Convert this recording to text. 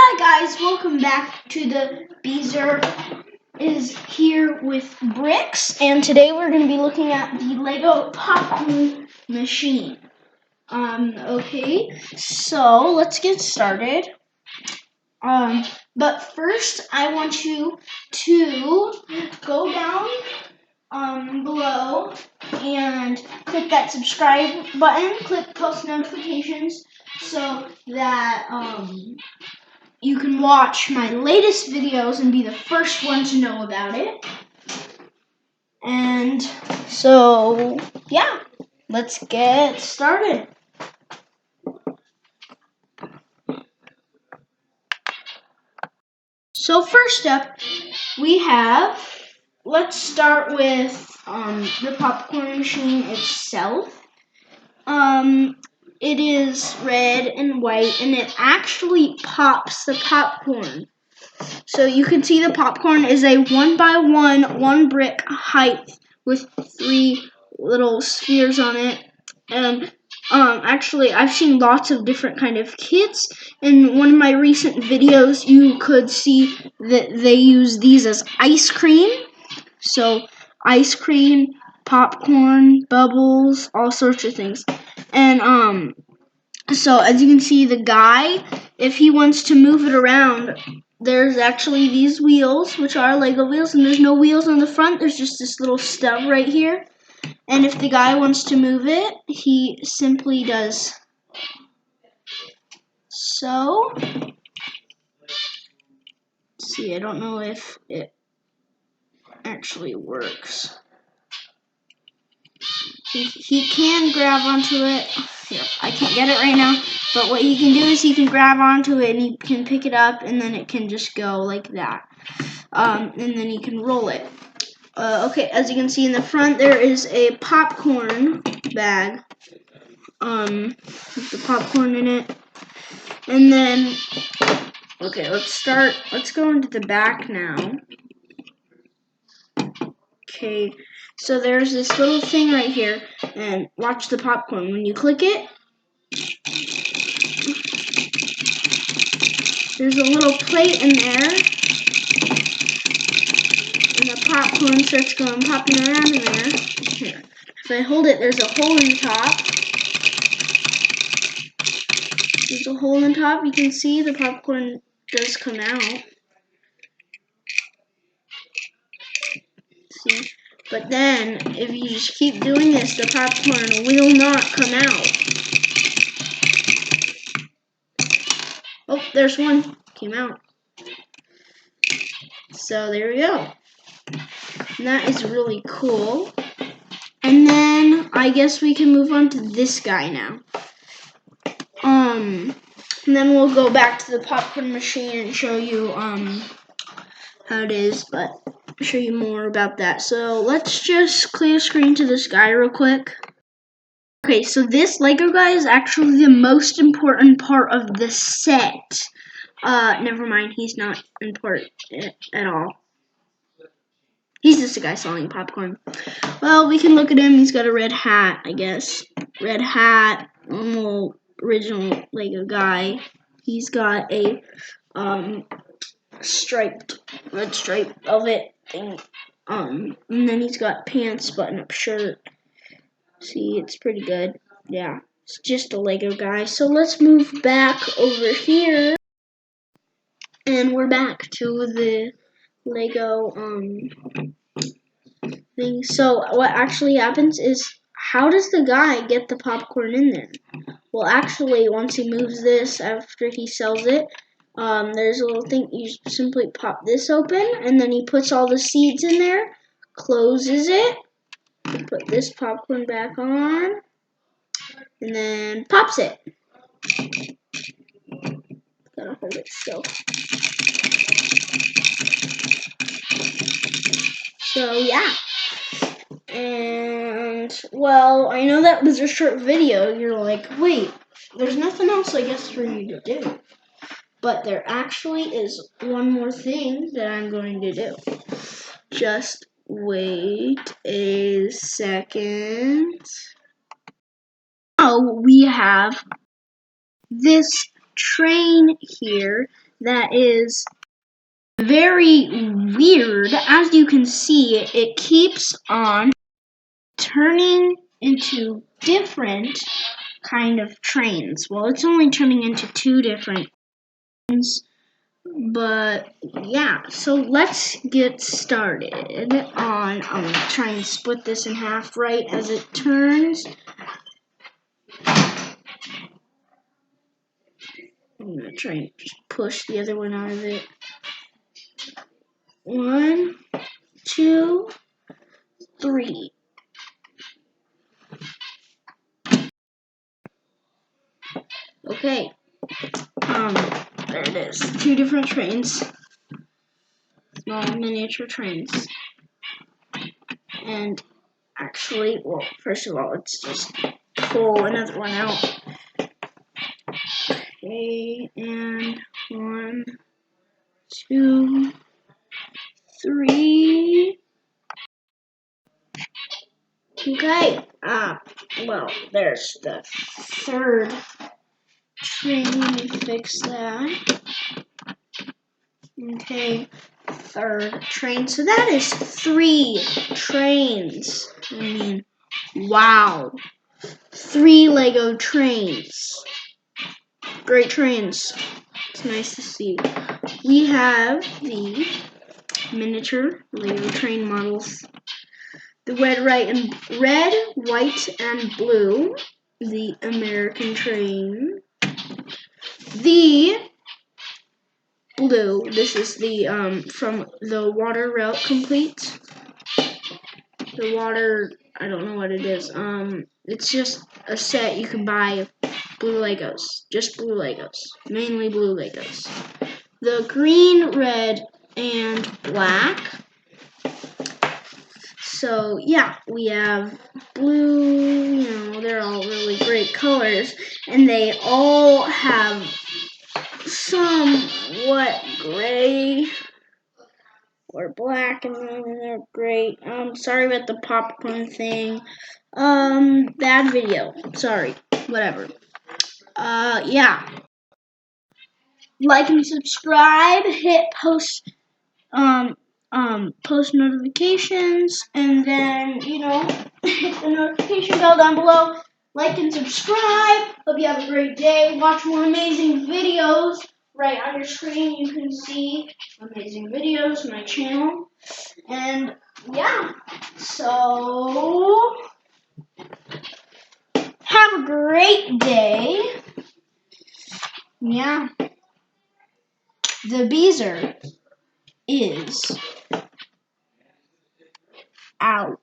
Hi guys, welcome back to the Beezer is here with bricks, and today we're going to be looking at the Lego popcorn machine. Okay, so let's get started. But first I want you to go down below and click that subscribe button, click post notifications so that you can watch my latest videos and be the first one to know about it. And so, yeah, let's get started. So first up, let's start with the popcorn machine itself. It is red and white, and it actually pops the popcorn. So you can see the popcorn is a 1x1, 1 brick height with 3 little spheres on it. And actually, I've seen lots of different kind of kits. In one of my recent videos, you could see that they use these as ice cream. So ice cream, popcorn, bubbles, all sorts of things. And so as you can see, the guy, if he wants to move it around, there's actually these wheels, which are Lego wheels, and there's no wheels on the front. There's just this little stub right here. And if the guy wants to move it, he simply does so. Let's see, I don't know if it actually works. He can grab onto it. Here, I can't get it right now, but what he can do is he can grab onto it and he can pick it up, and then it can just go like that. And then he can roll it. Okay, as you can see in the front, there is a popcorn bag with the popcorn in it. And then, okay, let's go into the back now. Okay, so there's this little thing right here, and watch the popcorn. When you click it, there's a little plate in there, and the popcorn starts popping around in there. Here, if I hold it, there's a hole in the top. There's a hole in the top. You can see the popcorn does come out. See? But then, if you just keep doing this, the popcorn will not come out. Oh, there's one. Came out. So there we go. And that is really cool. And then I guess we can move on to this guy now. And then we'll go back to the popcorn machine and show you how it is, but I'll show you more about that. So let's just clear screen to this guy real quick. Okay, so this Lego guy is actually the most important part of the set. Never mind, he's not important at all. He's just a guy selling popcorn. Well, we can look at him. He's got a red hat, I guess. Red hat, normal, original Lego guy. He's got a red striped velvet thing. And then he's got pants, button-up shirt. See, it's pretty good. Yeah, it's just a Lego guy. So let's move back over here. And we're back to the Lego thing. So what actually happens is, how does the guy get the popcorn in there? Well, actually, once he moves this after he sells it, there's a little thing. You simply pop this open, and then he puts all the seeds in there, closes it, put this popcorn back on, and then pops it. Gotta hold it still. So yeah. And, well, I know that was a short video. You're like, wait, there's nothing else I guess for you to do. But there actually is one more thing that I'm going to do. Just wait a second. Now we have this train here that is very weird. As you can see, it keeps on turning into different kind of trains. Well, it's only turning into 2 different trains, but yeah, so let's get started on, I'm going to try and split this in half right as it turns. I'm going to try and just push the other one out of it. 1, 2, 3. Okay, there it is. 2 different trains. Small miniature trains. And actually, well, first of all, let's just pull another one out. Okay, and 1, 2, 3. Okay, well, there's the 3rd train. Let me fix that. Okay, 3rd train. So that is 3 trains. I mean, wow. 3 Lego trains. Great trains. It's nice to see. We have the miniature Lego train models. The red, white, and blue. The American train. The blue. This is the from the Water Route Complete. The water, I don't know what it is. It's just a set you can buy of blue Legos. Just blue Legos. Mainly blue Legos. The green, red, and black. So yeah, we have blue, they're all really great colors, and they all have somewhat gray or black, and they're great. Sorry about the popcorn thing. Bad video. Sorry. Whatever. Yeah. Like and subscribe. Hit post post notifications, and then hit the notification bell down below. Like and subscribe. Hope you have a great day. Watch more amazing videos. Right on your screen you can see amazing videos, my channel. And yeah, so have a great day. Yeah, the Beezer is out.